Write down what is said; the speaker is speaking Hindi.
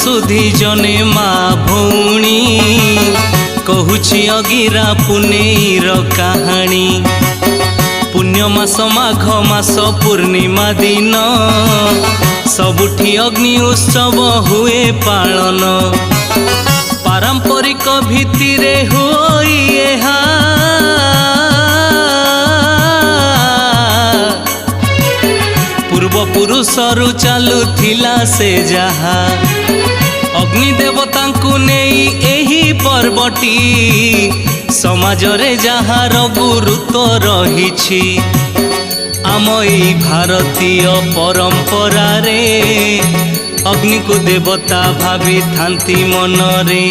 सुधी जने माँ भौणी कहूछि अगिरा पुनेईर कहानी। पुण्य मास माघ मास पूर्णिमा दिन सबुठी अग्नि उत्सव हुए पालन। पारंपरिक भित्तिरे होई एहा पूर्वपुरुषरु चालुथिला से जहा अग्नि देवतांकु नेई एही पर्वटी समाजरे जहार गुरुत्व रहिछि। आम एई भारतीय परंपरा रे अग्नि को देवता भावी थांती मनरे।